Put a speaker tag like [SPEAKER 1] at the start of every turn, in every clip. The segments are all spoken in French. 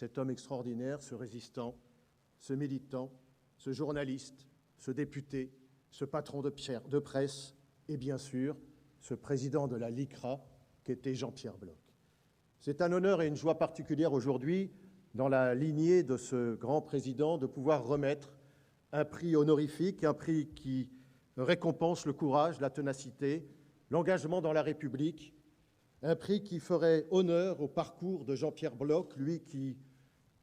[SPEAKER 1] cet homme extraordinaire, ce résistant, ce militant, ce journaliste, ce député, ce patron de presse et bien sûr ce président de la LICRA qu'était Jean-Pierre Bloch. C'est un honneur et une joie particulière aujourd'hui, dans la lignée de ce grand président, de pouvoir remettre un prix honorifique, un prix qui récompense le courage, la ténacité, l'engagement dans la République, un prix qui ferait honneur au parcours de Jean-Pierre Bloch, lui qui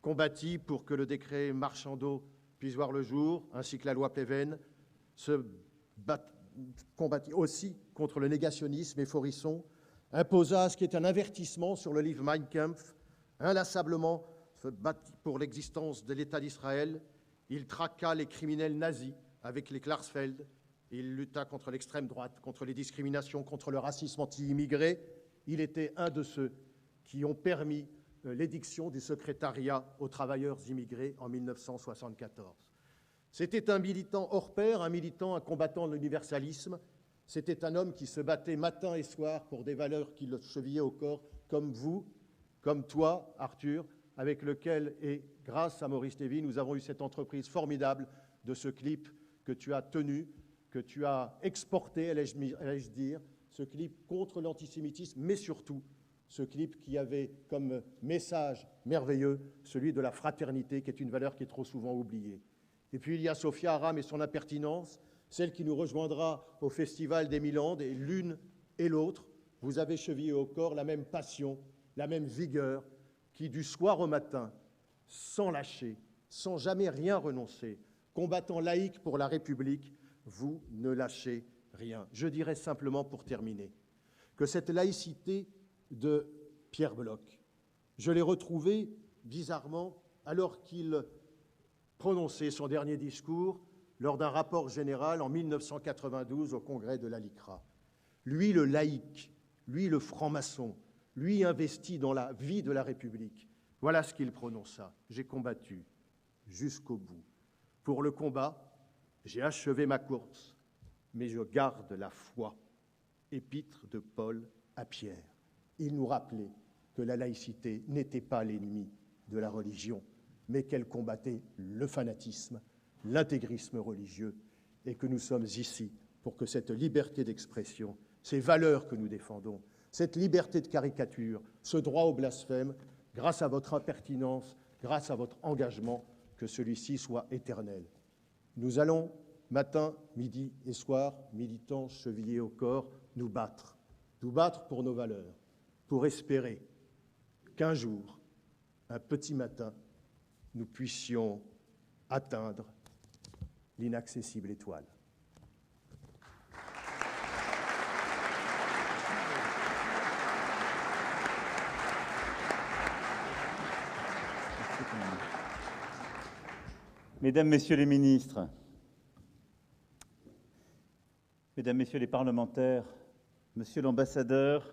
[SPEAKER 1] combattit pour que le décret Marchandeau puisse voir le jour, ainsi que la loi Pleven, combattit aussi contre le négationnisme et Forisson, imposa ce qui est un avertissement sur le livre Mein Kampf, inlassablement se battit pour l'existence de l'État d'Israël. Il traqua les criminels nazis avec les Klarsfeld. Il lutta contre l'extrême droite, contre les discriminations, contre le racisme anti-immigré. Il était un de ceux qui ont permis l'édiction du secrétariat aux travailleurs immigrés en 1974. C'était un militant hors pair, un militant, un combattant de l'universalisme. C'était un homme qui se battait matin et soir pour des valeurs qui le chevillaient au corps, comme vous, comme toi, Arthur, avec lequel, et grâce à Maurice Lévy, nous avons eu cette entreprise formidable de ce clip que tu as tenu, que tu as exporté, allais-je dire, ce clip contre l'antisémitisme, mais surtout ce clip qui avait comme message merveilleux celui de la fraternité, qui est une valeur qui est trop souvent oubliée. Et puis il y a Sophia Aram et son impertinence, celle qui nous rejoindra au Festival des Mille-Andes, et l'une et l'autre, vous avez chevillé au corps la même passion, la même vigueur, qui du soir au matin, sans lâcher, sans jamais rien renoncer, combattant laïque pour la République, vous ne lâchez rien. Je dirais simplement pour terminer que cette laïcité de Pierre Bloch, je l'ai retrouvée bizarrement alors qu'il prononçait son dernier discours lors d'un rapport général en 1992 au congrès de la LICRA. Lui, le laïc, lui, le franc-maçon, lui investi dans la vie de la République. Voilà ce qu'il prononça. J'ai combattu jusqu'au bout. Pour le combat, j'ai achevé ma course, mais je garde la foi. Épître de Paul à Pierre. Il nous rappelait que la laïcité n'était pas l'ennemi de la religion, mais qu'elle combattait le fanatisme, l'intégrisme religieux, et que nous sommes ici pour que cette liberté d'expression, ces valeurs que nous défendons, cette liberté de caricature, ce droit au blasphème, grâce à votre impertinence, grâce à votre engagement, que celui-ci soit éternel. Nous allons, matin, midi et soir, militants chevillés au corps, nous battre pour nos valeurs, pour espérer qu'un jour, un petit matin, nous puissions atteindre l'inaccessible étoile.
[SPEAKER 2] Mesdames, Messieurs les ministres, Mesdames, Messieurs les parlementaires, Monsieur l'ambassadeur,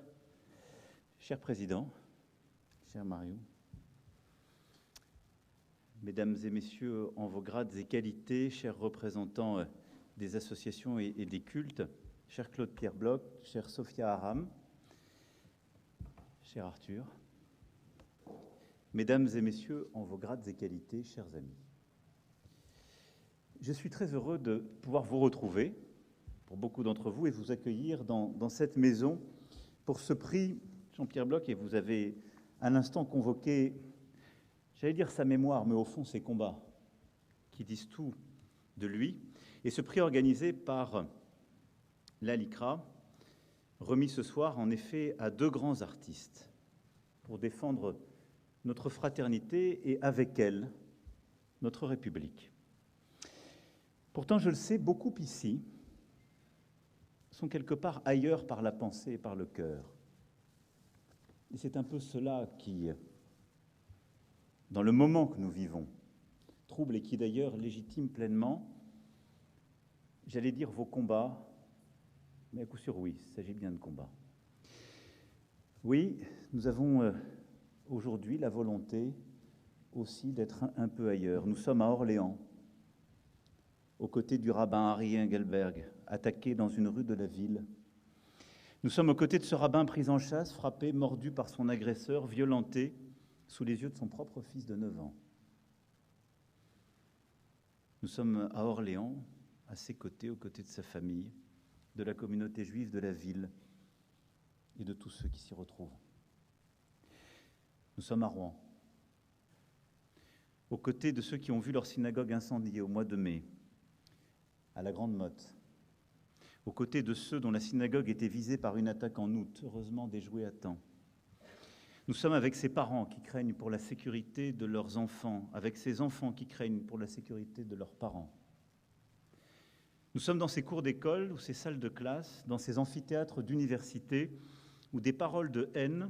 [SPEAKER 2] cher Président, cher Mario, Mesdames et Messieurs en vos grades et qualités, chers représentants des associations et des cultes, cher Claude-Pierre Bloch, chère Sophia Aram, cher Arthur, Mesdames et Messieurs en vos grades et qualités, chers amis. Je suis très heureux de pouvoir vous retrouver, pour beaucoup d'entre vous, et vous accueillir dans cette maison pour ce prix Jean-Pierre Bloch. Et vous avez à l'instant convoqué, j'allais dire sa mémoire, mais au fond ses combats, qui disent tout de lui. Et ce prix organisé par la LICRA, remis ce soir en effet à deux grands artistes, pour défendre notre fraternité et avec elle, notre République. Pourtant, je le sais, beaucoup ici sont quelque part ailleurs par la pensée et par le cœur. Et c'est un peu cela qui, dans le moment que nous vivons, trouble et qui d'ailleurs légitime pleinement, j'allais dire vos combats, mais à coup sûr oui, il s'agit bien de combats. Oui, nous avons aujourd'hui la volonté aussi d'être un peu ailleurs. Nous sommes à Orléans, aux côtés du rabbin Harry Engelberg, attaqué dans une rue de la ville. Nous sommes aux côtés de ce rabbin pris en chasse, frappé, mordu par son agresseur, violenté, sous les yeux de son propre fils de 9 ans. Nous sommes à Orléans, à ses côtés, aux côtés de sa famille, de la communauté juive de la ville et de tous ceux qui s'y retrouvent. Nous sommes à Rouen, aux côtés de ceux qui ont vu leur synagogue incendiée au mois de mai, à la Grande Motte, aux côtés de ceux dont la synagogue était visée par une attaque en août, heureusement déjouée à temps. Nous sommes avec ces parents qui craignent pour la sécurité de leurs enfants, avec ces enfants qui craignent pour la sécurité de leurs parents. Nous sommes dans ces cours d'école ou ces salles de classe, dans ces amphithéâtres d'université où des paroles de haine,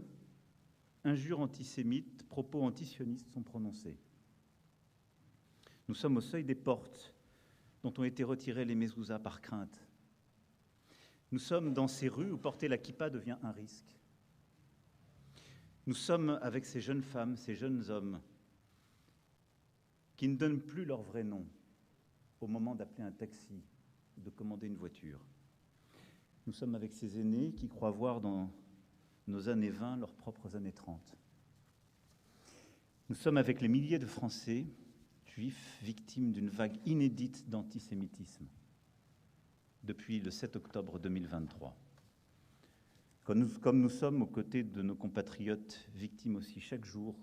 [SPEAKER 2] injures antisémites, propos antisionistes sont prononcés. Nous sommes au seuil des portes dont ont été retirés les mezzouzahs par crainte. Nous sommes dans ces rues où porter la kippa devient un risque. Nous sommes avec ces jeunes femmes, ces jeunes hommes qui ne donnent plus leur vrai nom au moment d'appeler un taxi ou de commander une voiture. Nous sommes avec ces aînés qui croient voir dans nos années 20 leurs propres années 30. Nous sommes avec les milliers de Français juifs victimes d'une vague inédite d'antisémitisme depuis le 7 octobre 2023. Comme nous sommes aux côtés de nos compatriotes victimes aussi chaque jour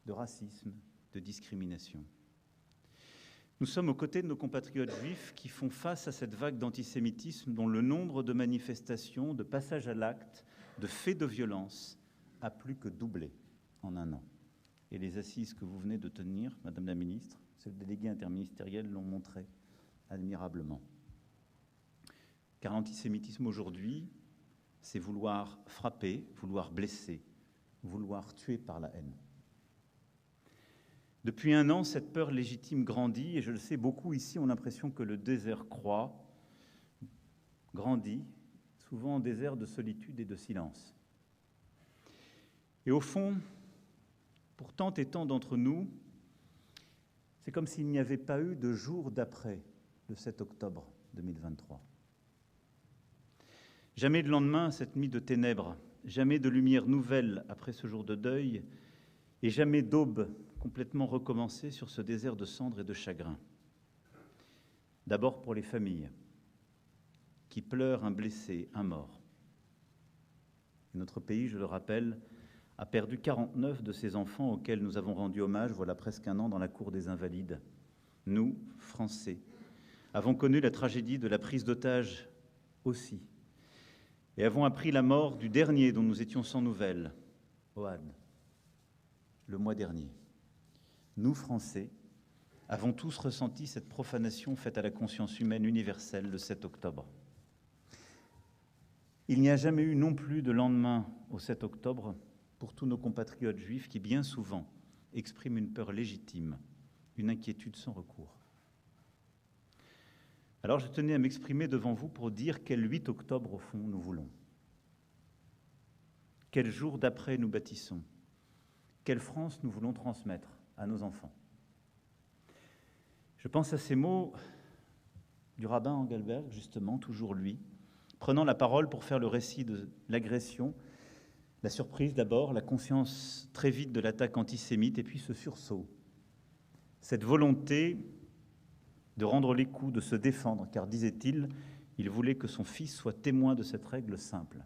[SPEAKER 2] de racisme, de discrimination. Nous sommes aux côtés de nos compatriotes juifs qui font face à cette vague d'antisémitisme dont le nombre de manifestations, de passages à l'acte, de faits de violence a plus que doublé en un an. Et les assises que vous venez de tenir, Madame la Ministre, ce délégué interministériel l'ont montré admirablement. Car l'antisémitisme aujourd'hui, c'est vouloir frapper, vouloir blesser, vouloir tuer par la haine. Depuis un an, cette peur légitime grandit, et je le sais, beaucoup ici ont l'impression que le désert croît, grandit, souvent en désert de solitude et de silence. Et au fond, pour tant et tant d'entre nous, c'est comme s'il n'y avait pas eu de jour d'après le 7 octobre 2023. Jamais de lendemain à cette nuit de ténèbres, jamais de lumière nouvelle après ce jour de deuil, et jamais d'aube complètement recommencée sur ce désert de cendres et de chagrin. D'abord pour les familles, qui pleurent un blessé, un mort. Notre pays, je le rappelle, a perdu 49 de ses enfants auxquels nous avons rendu hommage voilà presque un an dans la cour des Invalides. Nous, Français, avons connu la tragédie de la prise d'otages aussi, et avons appris la mort du dernier dont nous étions sans nouvelles, Ohad, le mois dernier. Nous, Français, avons tous ressenti cette profanation faite à la conscience humaine universelle le 7 octobre. Il n'y a jamais eu non plus de lendemain au 7 octobre pour tous nos compatriotes juifs qui, bien souvent, expriment une peur légitime, une inquiétude sans recours. Alors je tenais à m'exprimer devant vous pour dire quel 8 octobre, au fond, nous voulons. Quel jour d'après nous bâtissons. Quelle France nous voulons transmettre à nos enfants. Je pense à ces mots du rabbin Engelberg, justement, toujours lui, prenant la parole pour faire le récit de l'agression, la surprise d'abord, la conscience très vite de l'attaque antisémite, et puis ce sursaut, cette volonté de rendre les coups, de se défendre, car, disait-il, il voulait que son fils soit témoin de cette règle simple.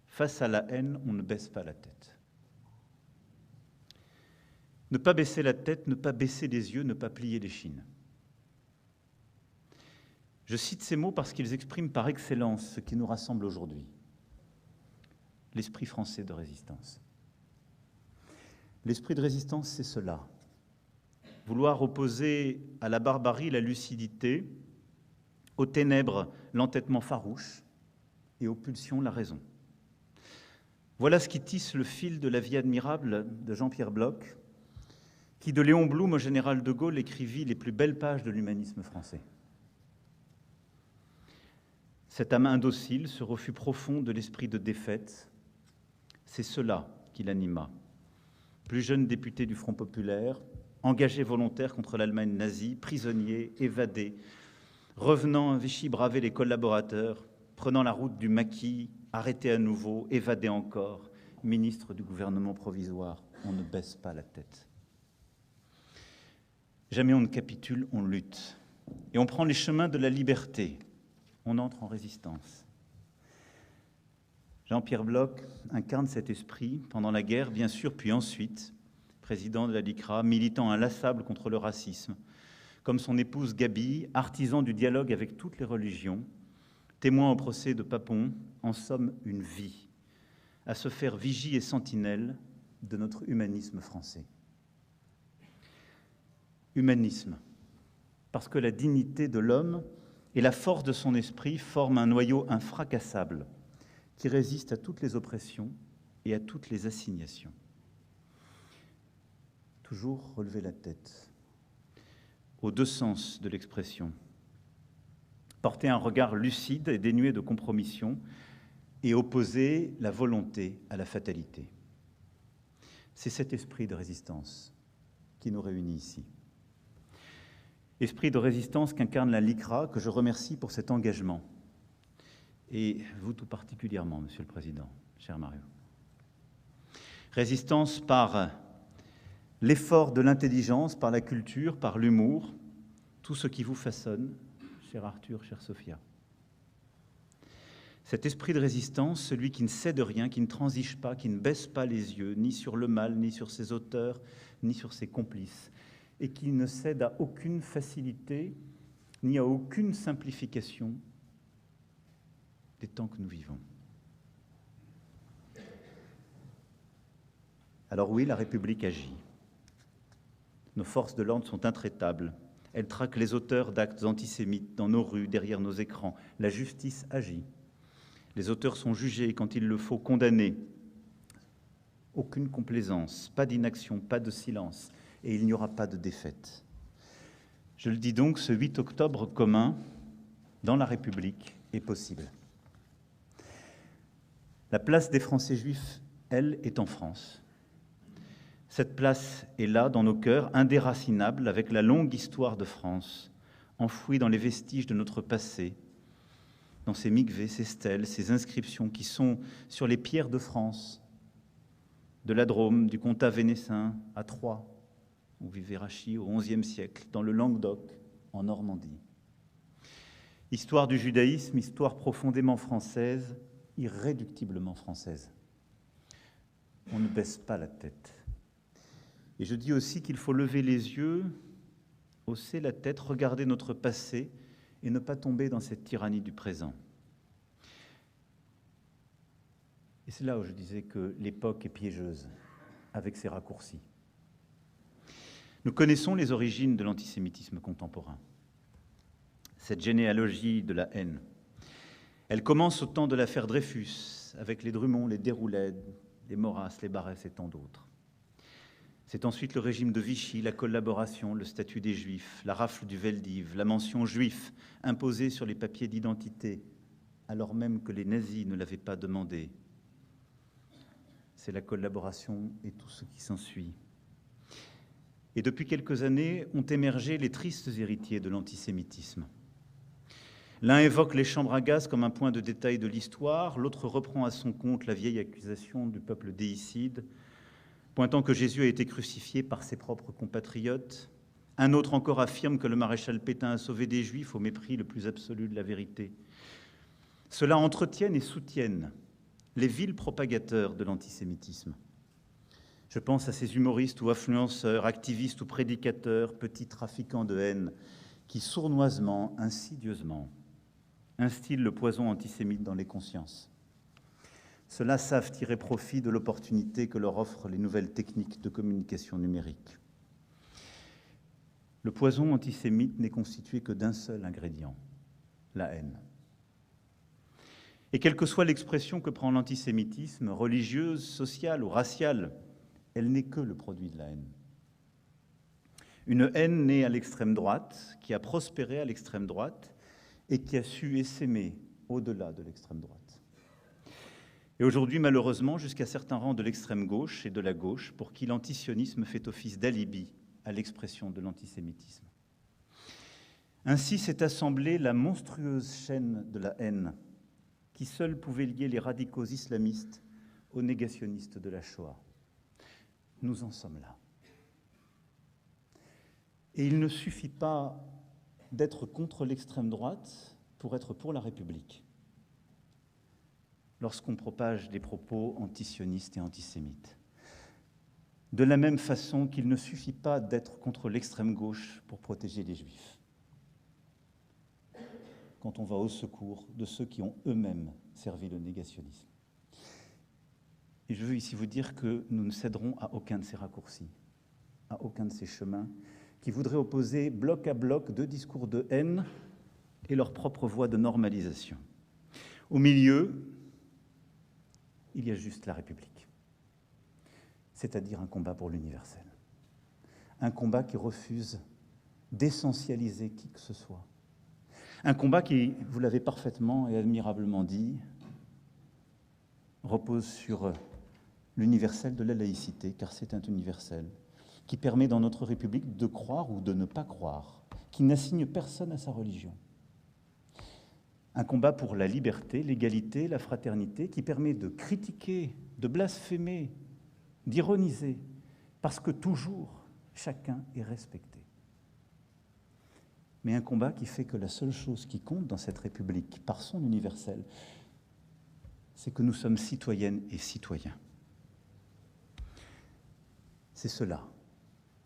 [SPEAKER 2] Face à la haine, on ne baisse pas la tête. Ne pas baisser la tête, ne pas baisser les yeux, ne pas plier l'échine. Je cite ces mots parce qu'ils expriment par excellence ce qui nous rassemble aujourd'hui. L'esprit français de résistance. L'esprit de résistance, c'est cela. Vouloir opposer à la barbarie la lucidité, aux ténèbres l'entêtement farouche et aux pulsions la raison. Voilà ce qui tisse le fil de la vie admirable de Jean-Pierre Bloch, qui de Léon Blum au général de Gaulle écrivit les plus belles pages de l'humanisme français. Cette âme indocile, ce refus profond de l'esprit de défaite, c'est cela qui l'anima. Plus jeune député du Front populaire, engagé volontaire contre l'Allemagne nazie, prisonnier, évadé, revenant à Vichy braver les collaborateurs, prenant la route du maquis, arrêté à nouveau, évadé encore, ministre du gouvernement provisoire, on ne baisse pas la tête. Jamais on ne capitule, on lutte. Et on prend les chemins de la liberté. On entre en résistance. Jean-Pierre Bloch incarne cet esprit pendant la guerre, bien sûr, puis ensuite, président de la LICRA, militant inlassable contre le racisme, comme son épouse Gaby, artisan du dialogue avec toutes les religions, témoin au procès de Papon, en somme une vie, à se faire vigie et sentinelle de notre humanisme français. Humanisme, parce que la dignité de l'homme et la force de son esprit forment un noyau infracassable qui résiste à toutes les oppressions et à toutes les assignations. Toujours relever la tête, aux deux sens de l'expression. Porter un regard lucide et dénué de compromission et opposer la volonté à la fatalité. C'est cet esprit de résistance qui nous réunit ici. Esprit de résistance qu'incarne la LICRA, que je remercie pour cet engagement. Et vous tout particulièrement, Monsieur le Président, cher Mario. Résistance par l'effort de l'intelligence, par la culture, par l'humour, tout ce qui vous façonne, cher Arthur, chère Sophia. Cet esprit de résistance, celui qui ne cède rien, qui ne transige pas, qui ne baisse pas les yeux, ni sur le mal, ni sur ses auteurs, ni sur ses complices, et qui ne cède à aucune facilité, ni à aucune simplification des temps que nous vivons. Alors oui, la République agit. Nos forces de l'ordre sont intraitables. Elles traquent les auteurs d'actes antisémites dans nos rues, derrière nos écrans. La justice agit. Les auteurs sont jugés, quand il le faut, condamnés. Aucune complaisance, pas d'inaction, pas de silence, et il n'y aura pas de défaite. Je le dis donc, ce 8 octobre commun, dans la République, est possible. La place des Français juifs, elle, est en France. Cette place est là, dans nos cœurs, indéracinable, avec la longue histoire de France, enfouie dans les vestiges de notre passé, dans ces mikvés, ces stèles, ces inscriptions qui sont sur les pierres de France, de la Drôme, du comtat vénessin, à Troyes, où vivait Rachid au XIe siècle, dans le Languedoc, en Normandie. Histoire du judaïsme, histoire profondément française, irréductiblement française. On ne baisse pas la tête. Et je dis aussi qu'il faut lever les yeux, hausser la tête, regarder notre passé et ne pas tomber dans cette tyrannie du présent. Et c'est là où je disais que l'époque est piégeuse, avec ses raccourcis. Nous connaissons les origines de l'antisémitisme contemporain. Cette généalogie de la haine. Elle commence au temps de l'affaire Dreyfus, avec les Drummond, les Déroulède, les Maurras, les Barrès et tant d'autres. C'est ensuite le régime de Vichy, la collaboration, le statut des Juifs, la rafle du Veldiv, la mention juif imposée sur les papiers d'identité, alors même que les nazis ne l'avaient pas demandé. C'est la collaboration et tout ce qui s'ensuit. Et depuis quelques années ont émergé les tristes héritiers de l'antisémitisme. L'un évoque les chambres à gaz comme un point de détail de l'histoire, l'autre reprend à son compte la vieille accusation du peuple déicide, pointant que Jésus a été crucifié par ses propres compatriotes. Un autre encore affirme que le maréchal Pétain a sauvé des Juifs au mépris le plus absolu de la vérité. Cela entretiennent et soutiennent les vils propagateurs de l'antisémitisme. Je pense à ces humoristes ou influenceurs, activistes ou prédicateurs, petits trafiquants de haine, qui sournoisement, insidieusement, instillent le poison antisémite dans les consciences. Ceux-là savent tirer profit de l'opportunité que leur offrent les nouvelles techniques de communication numérique. Le poison antisémite n'est constitué que d'un seul ingrédient, la haine. Et quelle que soit l'expression que prend l'antisémitisme, religieuse, sociale ou raciale, elle n'est que le produit de la haine. Une haine née à l'extrême droite, qui a prospéré à l'extrême droite et qui a su essaimer au-delà de l'extrême droite. Et aujourd'hui, malheureusement, jusqu'à certains rangs de l'extrême gauche et de la gauche, pour qui l'antisionisme fait office d'alibi à l'expression de l'antisémitisme. Ainsi s'est assemblée la monstrueuse chaîne de la haine, qui seule pouvait lier les radicaux islamistes aux négationnistes de la Shoah. Nous en sommes là. Et il ne suffit pas d'être contre l'extrême droite pour être pour la République, lorsqu'on propage des propos antisionistes et antisémites. De la même façon qu'il ne suffit pas d'être contre l'extrême gauche pour protéger les Juifs, quand on va au secours de ceux qui ont eux-mêmes servi le négationnisme. Et je veux ici vous dire que nous ne céderons à aucun de ces raccourcis, à aucun de ces chemins qui voudraient opposer bloc à bloc deux discours de haine et leur propre voie de normalisation. Au milieu, il y a juste la République, c'est-à-dire un combat pour l'universel, un combat qui refuse d'essentialiser qui que ce soit, un combat qui, vous l'avez parfaitement et admirablement dit, repose sur l'universel de la laïcité, car c'est un universel qui permet dans notre République de croire ou de ne pas croire, qui n'assigne personne à sa religion. Un combat pour la liberté, l'égalité, la fraternité, qui permet de critiquer, de blasphémer, d'ironiser, parce que toujours chacun est respecté. Mais un combat qui fait que la seule chose qui compte dans cette République, par son universel, c'est que nous sommes citoyennes et citoyens. C'est cela,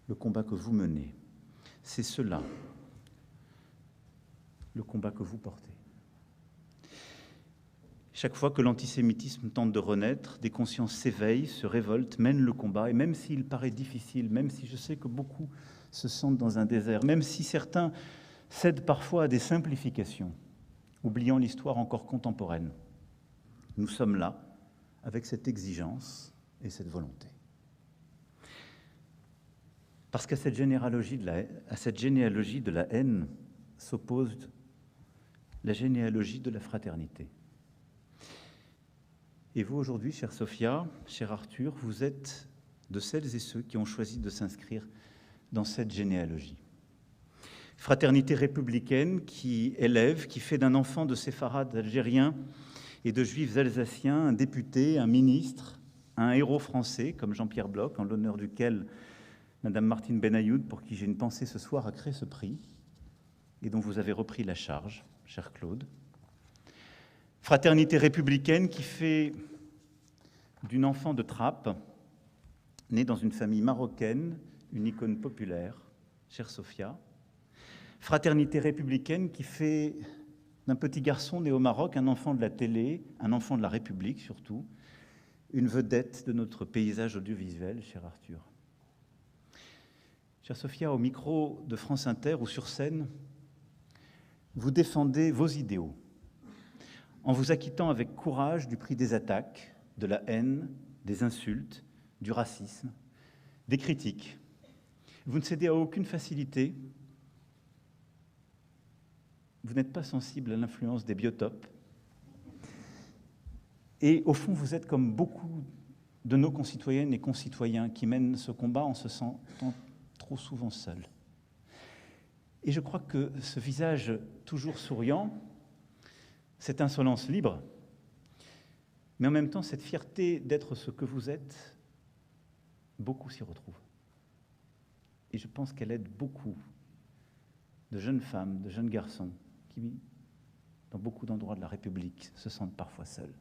[SPEAKER 2] le combat que vous menez. C'est cela, le combat que vous portez. Chaque fois que l'antisémitisme tente de renaître, des consciences s'éveillent, se révoltent, mènent le combat, et même s'il paraît difficile, même si je sais que beaucoup se sentent dans un désert, même si certains cèdent parfois à des simplifications, oubliant l'histoire encore contemporaine, nous sommes là avec cette exigence et cette volonté. Parce qu'à cette généalogie de la haine s'oppose la généalogie de la fraternité. Et vous, aujourd'hui, chère Sophia, cher Arthur, vous êtes de celles et ceux qui ont choisi de s'inscrire dans cette généalogie. Fraternité républicaine qui élève, qui fait d'un enfant de séfarades algériens et de juifs alsaciens un député, un ministre, un héros français, comme Jean-Pierre Bloch, en l'honneur duquel Madame Martine Benayoud, pour qui j'ai une pensée ce soir, a créé ce prix, et dont vous avez repris la charge, cher Claude. Fraternité républicaine qui fait d'une enfant de Trappes, née dans une famille marocaine, une icône populaire, chère Sophia. Fraternité républicaine qui fait d'un petit garçon né au Maroc un enfant de la télé, un enfant de la République surtout, une vedette de notre paysage audiovisuel, cher Arthur. Chère Sophia, au micro de France Inter ou sur scène, vous défendez vos idéaux, en vous acquittant avec courage du prix des attaques, de la haine, des insultes, du racisme, des critiques. Vous ne cédez à aucune facilité. Vous n'êtes pas sensible à l'influence des biotopes. Et au fond, vous êtes comme beaucoup de nos concitoyennes et concitoyens qui mènent ce combat en se sentant trop souvent seuls. Et je crois que ce visage toujours souriant, cette insolence libre, mais en même temps cette fierté d'être ce que vous êtes, beaucoup s'y retrouvent. Et je pense qu'elle aide beaucoup de jeunes femmes, de jeunes garçons qui, dans beaucoup d'endroits de la République, se sentent parfois seuls.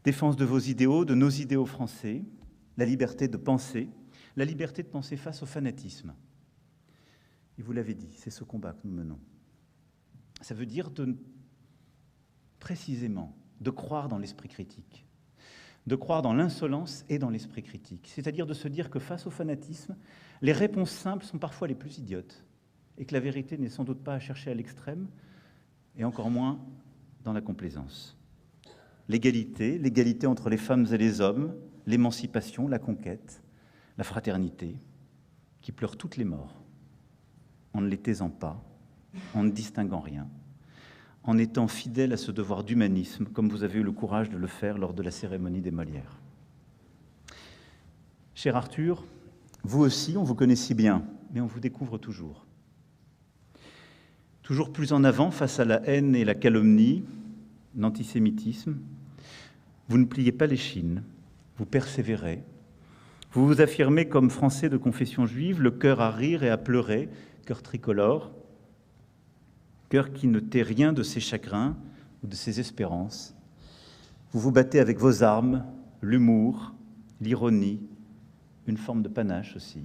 [SPEAKER 2] Défense de vos idéaux, de nos idéaux français, la liberté de penser face au fanatisme. Et vous l'avez dit, c'est ce combat que nous menons. Ça veut dire précisément de croire dans l'esprit critique, de croire dans l'insolence et dans l'esprit critique. C'est-à-dire de se dire que face au fanatisme, les réponses simples sont parfois les plus idiotes et que la vérité n'est sans doute pas à chercher à l'extrême et encore moins dans la complaisance. L'égalité entre les femmes et les hommes, l'émancipation, la conquête, la fraternité, qui pleure toutes les morts, en ne les taisant pas, en ne distinguant rien, en étant fidèle à ce devoir d'humanisme, comme vous avez eu le courage de le faire lors de la cérémonie des Molières. Cher Arthur, vous aussi, on vous connaît si bien, mais on vous découvre toujours. Toujours plus en avant face à la haine et la calomnie, l'antisémitisme. Vous ne pliez pas l'échine, vous persévérez. Vous vous affirmez comme Français de confession juive, le cœur à rire et à pleurer, cœur tricolore, cœur qui ne tait rien de ses chagrins ou de ses espérances. Vous vous battez avec vos armes, l'humour, l'ironie, une forme de panache aussi.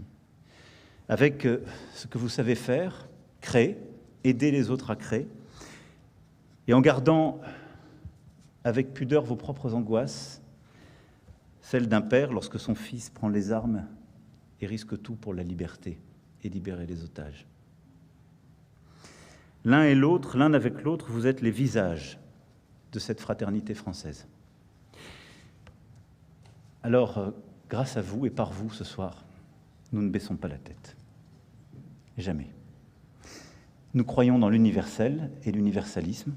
[SPEAKER 2] Avec ce que vous savez faire, créer, aider les autres à créer, et en gardant avec pudeur vos propres angoisses, celle d'un père lorsque son fils prend les armes et risque tout pour la liberté et libérer les otages. L'un et l'autre, l'un avec l'autre, vous êtes les visages de cette fraternité française. Alors, grâce à vous et par vous ce soir, nous ne baissons pas la tête. Jamais. Nous croyons dans l'universel et l'universalisme.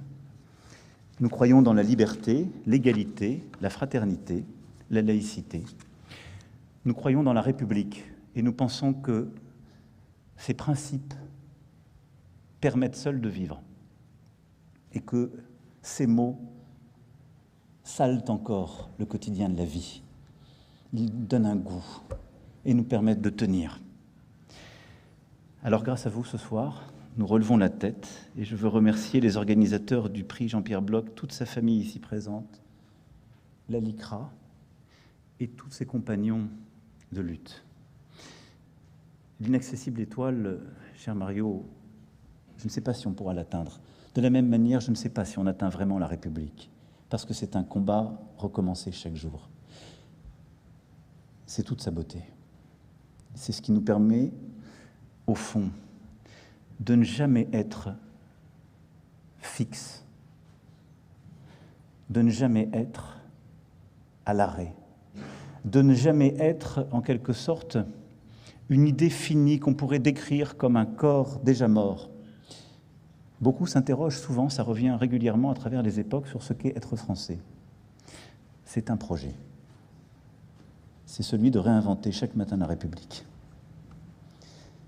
[SPEAKER 2] Nous croyons dans la liberté, l'égalité, la fraternité, la laïcité. Nous croyons dans la République et nous pensons que ces principes permettent seuls de vivre et que ces mots salent encore le quotidien de la vie. Ils donnent un goût et nous permettent de tenir. Alors grâce à vous ce soir, nous relevons la tête et je veux remercier les organisateurs du prix Jean-Pierre Bloch, toute sa famille ici présente, la LICRA et tous ses compagnons de lutte. L'inaccessible étoile, cher Mario, je ne sais pas si on pourra l'atteindre. De la même manière, je ne sais pas si on atteint vraiment la République, parce que c'est un combat recommencé chaque jour. C'est toute sa beauté. C'est ce qui nous permet, au fond, de ne jamais être fixe, de ne jamais être à l'arrêt, de ne jamais être, en quelque sorte, une idée finie qu'on pourrait décrire comme un corps déjà mort. Beaucoup s'interrogent souvent, ça revient régulièrement à travers les époques, sur ce qu'est être français. C'est un projet. C'est celui de réinventer chaque matin la République.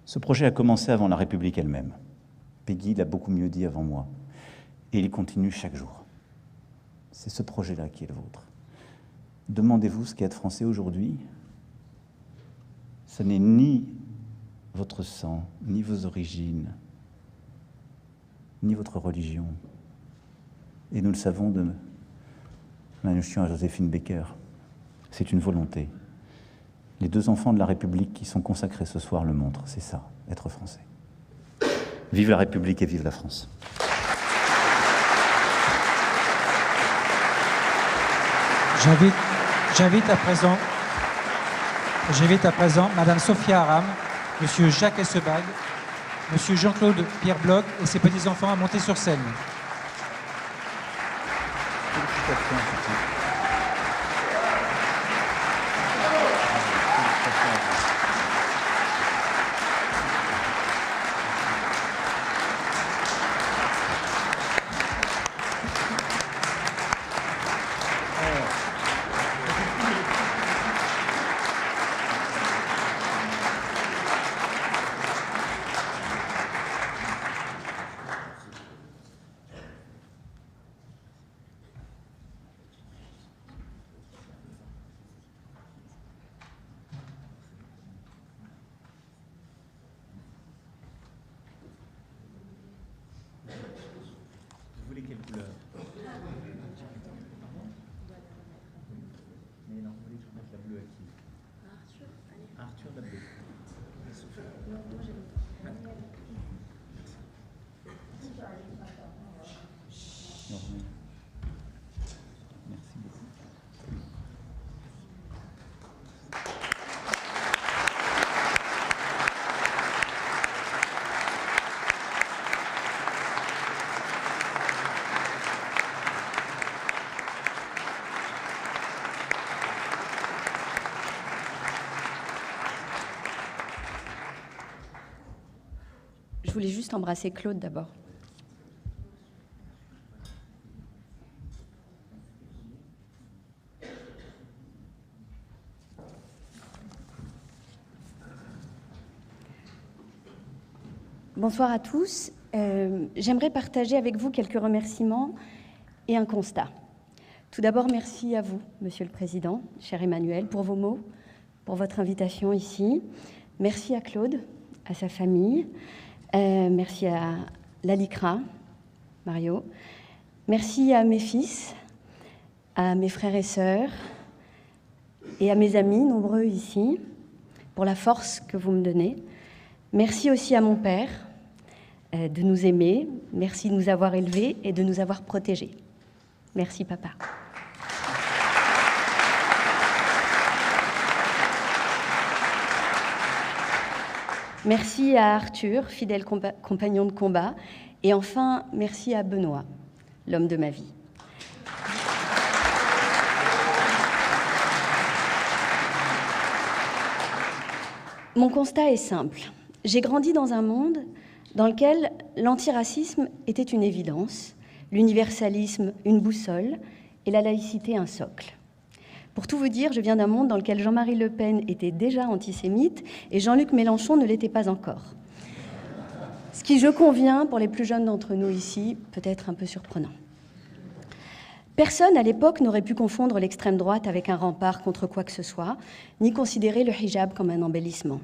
[SPEAKER 2] Ce projet a commencé avant la République elle-même. Peggy l'a beaucoup mieux dit avant moi. Et il continue chaque jour. C'est ce projet-là qui est le vôtre. Demandez-vous ce qu'est être français aujourd'hui. Ce n'est ni votre sang, ni vos origines, ni votre religion. Et nous le savons de Manouchian à Joséphine Baker. C'est une volonté. Les deux enfants de la République qui sont consacrés ce soir le montrent. C'est ça, être français. Vive la République et vive la France.
[SPEAKER 3] J'invite à présent Madame Sophia Aram, Monsieur Jacques Essebag, Monsieur Jean-Claude Pierre Bloch et ses petits-enfants à monter sur scène.
[SPEAKER 4] Je voulais juste embrasser Claude d'abord. Bonsoir à tous. J'aimerais partager avec vous quelques remerciements et un constat. Tout d'abord, merci à vous, Monsieur le Président, cher Emmanuel, pour vos mots, pour votre invitation ici. Merci à Claude, à sa famille. Merci à l'ALICRA, Mario. Merci à mes fils, à mes frères et sœurs et à mes amis nombreux ici pour la force que vous me donnez. Merci aussi à mon père de nous aimer. Merci de nous avoir élevés et de nous avoir protégés. Merci, papa. Merci à Arthur, fidèle compagnon de combat. Et enfin, merci à Benoît, l'homme de ma vie. Mon constat est simple. J'ai grandi dans un monde dans lequel l'antiracisme était une évidence, l'universalisme une boussole et la laïcité un socle. Pour tout vous dire, je viens d'un monde dans lequel Jean-Marie Le Pen était déjà antisémite et Jean-Luc Mélenchon ne l'était pas encore. Ce qui, je conviens, pour les plus jeunes d'entre nous ici, peut être un peu surprenant. Personne à l'époque n'aurait pu confondre l'extrême droite avec un rempart contre quoi que ce soit, ni considérer le hijab comme un embellissement.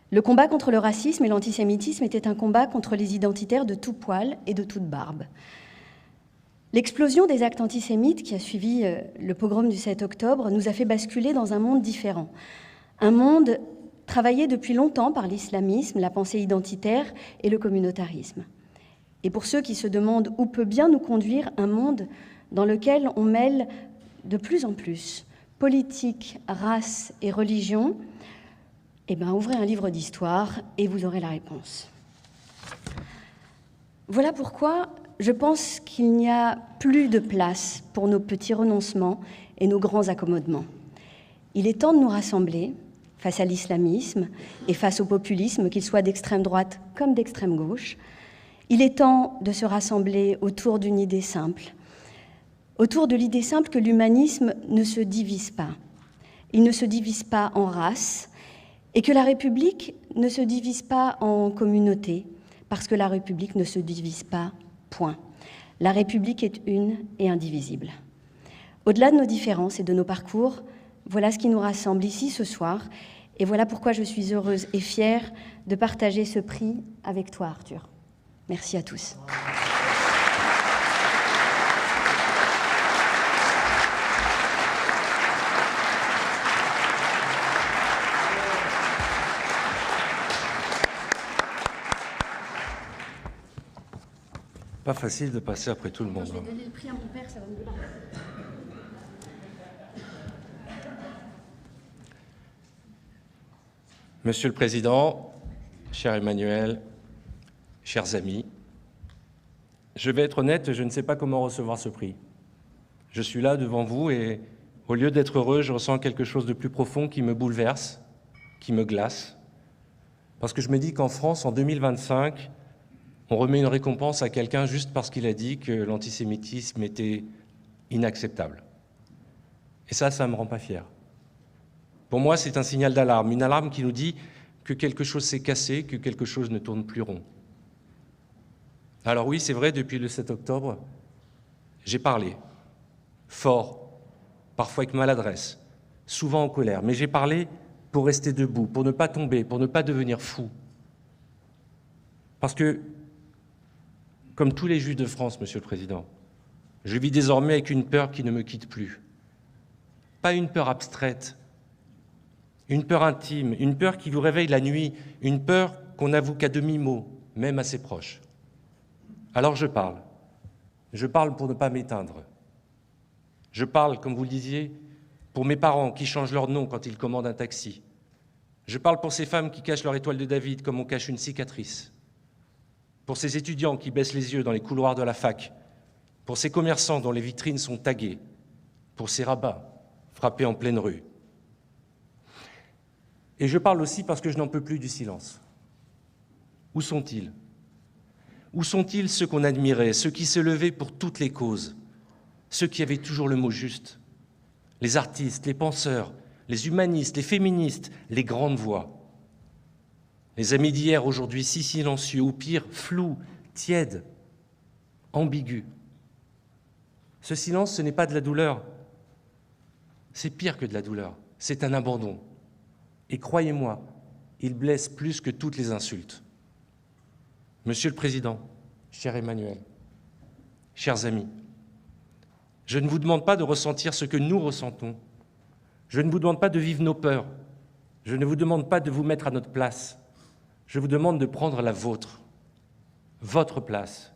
[SPEAKER 4] Le combat contre le racisme et l'antisémitisme était un combat contre les identitaires de tout poil et de toute barbe. L'explosion des actes antisémites qui a suivi le pogrom du 7 octobre nous a fait basculer dans un monde différent. Un monde travaillé depuis longtemps par l'islamisme, la pensée identitaire et le communautarisme. Et pour ceux qui se demandent où peut bien nous conduire un monde dans lequel on mêle de plus en plus politique, race et religion, eh bien, ouvrez un livre d'histoire et vous aurez la réponse. Voilà pourquoi je pense qu'il n'y a plus de place pour nos petits renoncements et nos grands accommodements. Il est temps de nous rassembler face à l'islamisme et face au populisme, qu'il soit d'extrême droite comme d'extrême gauche. Il est temps de se rassembler autour d'une idée simple, autour de l'idée simple que l'humanisme ne se divise pas. Il ne se divise pas en race et que la République ne se divise pas en communauté, parce que la République ne se divise pas, point. La République est une et indivisible. Au-delà de nos différences et de nos parcours, voilà ce qui nous rassemble ici ce soir, et voilà pourquoi je suis heureuse et fière de partager ce prix avec toi, Arthur. Merci à tous.
[SPEAKER 5] Pas facile de passer après tout le monde.
[SPEAKER 4] Je vais donner le prix à mon père, ça va me débarrasser.
[SPEAKER 5] Monsieur le Président, cher Emmanuel, chers amis, je vais être honnête, je ne sais pas comment recevoir ce prix. Je suis là devant vous et au lieu d'être heureux, je ressens quelque chose de plus profond qui me bouleverse, qui me glace. Parce que je me dis qu'en France, en 2025, on remet une récompense à quelqu'un juste parce qu'il a dit que l'antisémitisme était inacceptable. Et ça ne me rend pas fier. Pour moi, c'est un signal d'alarme, une alarme qui nous dit que quelque chose s'est cassé, que quelque chose ne tourne plus rond. Alors oui, c'est vrai, depuis le 7 octobre, j'ai parlé, fort, parfois avec maladresse, souvent en colère, mais j'ai parlé pour rester debout, pour ne pas tomber, pour ne pas devenir fou. Parce que, comme tous les Juifs de France, Monsieur le Président, je vis désormais avec une peur qui ne me quitte plus. Pas une peur abstraite, une peur intime, une peur qui vous réveille la nuit, une peur qu'on n'avoue qu'à demi-mot, même à ses proches. Alors je parle pour ne pas m'éteindre. Je parle, comme vous le disiez, pour mes parents qui changent leur nom quand ils commandent un taxi. Je parle pour ces femmes qui cachent leur étoile de David comme on cache une cicatrice. Pour ces étudiants qui baissent les yeux dans les couloirs de la fac, pour ces commerçants dont les vitrines sont taguées, pour ces rabbins frappés en pleine rue. Et je parle aussi parce que je n'en peux plus du silence. Où sont-ils? Où sont-ils ceux qu'on admirait, ceux qui se levaient pour toutes les causes, ceux qui avaient toujours le mot juste? Les artistes, les penseurs, les humanistes, les féministes, les grandes voix. Les amis d'hier, aujourd'hui si silencieux, ou pire, flous, tièdes, ambigus. Ce silence, ce n'est pas de la douleur. C'est pire que de la douleur. C'est un abandon. Et croyez-moi, il blesse plus que toutes les insultes. Monsieur le Président, cher Emmanuel, chers amis, je ne vous demande pas de ressentir ce que nous ressentons. Je ne vous demande pas de vivre nos peurs. Je ne vous demande pas de vous mettre à notre place. Je vous demande de prendre la vôtre, votre place,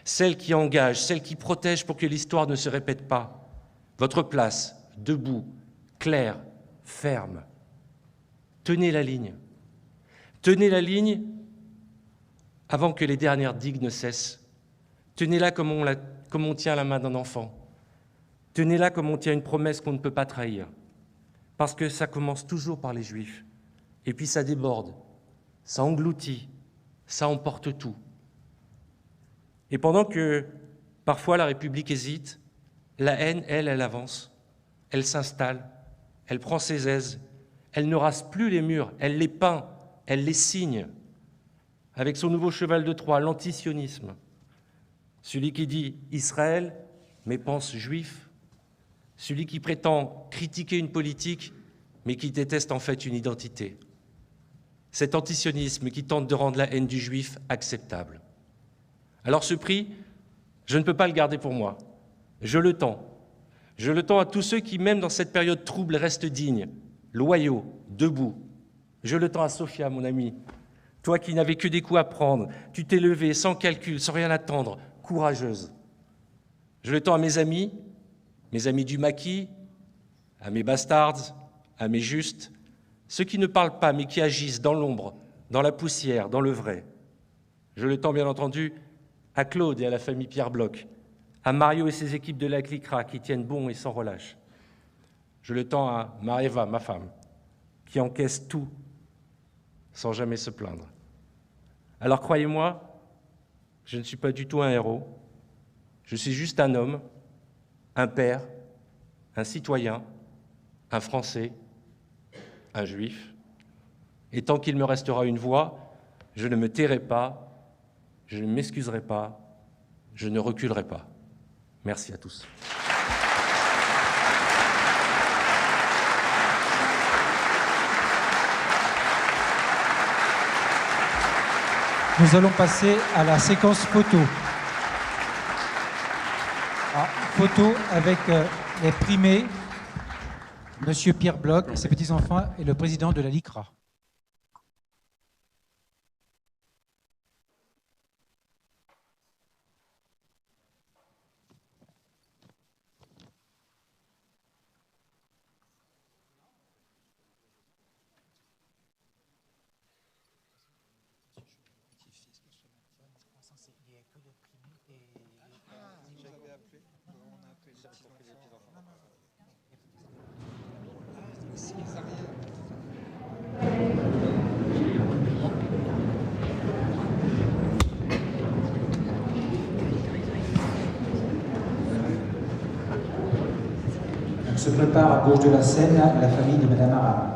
[SPEAKER 5] celle qui engage, celle qui protège pour que l'histoire ne se répète pas. Votre place, debout, claire, ferme. Tenez la ligne. Tenez la ligne avant que les dernières digues ne cessent. Tenez-la comme on tient la main d'un enfant. Tenez-la comme on tient une promesse qu'on ne peut pas trahir. Parce que ça commence toujours par les Juifs. Et puis ça déborde, ça engloutit, ça emporte tout. Et pendant que, parfois, la République hésite, la haine, elle avance, elle s'installe, elle prend ses aises, elle ne rase plus les murs, elle les peint, elle les signe, avec son nouveau cheval de Troie, l'antisionisme, celui qui dit Israël, mais pense juif, celui qui prétend critiquer une politique, mais qui déteste en fait une identité. Cet antisionisme qui tente de rendre la haine du juif acceptable. Alors ce prix, je ne peux pas le garder pour moi. Je le tends. Je le tends à tous ceux qui, même dans cette période trouble, restent dignes, loyaux, debout. Je le tends à Sophia, mon amie. Toi qui n'avais que des coups à prendre, tu t'es levée sans calcul, sans rien attendre, courageuse. Je le tends à mes amis du maquis, à mes bastards, à mes justes, ceux qui ne parlent pas mais qui agissent dans l'ombre, dans la poussière, dans le vrai. Je le tends bien entendu à Claude et à la famille Pierre Bloch, à Mario et ses équipes de la CLICRA qui tiennent bon et sans relâche. Je le tends à Maëva, ma femme, qui encaisse tout sans jamais se plaindre. Alors croyez-moi, je ne suis pas du tout un héros, je suis juste un homme, un père, un citoyen, un Français, un Juif. Et tant qu'il me restera une voix, je ne me tairai pas, je ne m'excuserai pas, je ne reculerai pas. Merci à tous.
[SPEAKER 3] Nous allons passer à la séquence photo. Photo avec les primés, Monsieur Pierre Bloch, ses petits-enfants et le président de la LICRA. Se prépare à gauche de la scène la famille de Madame Aram.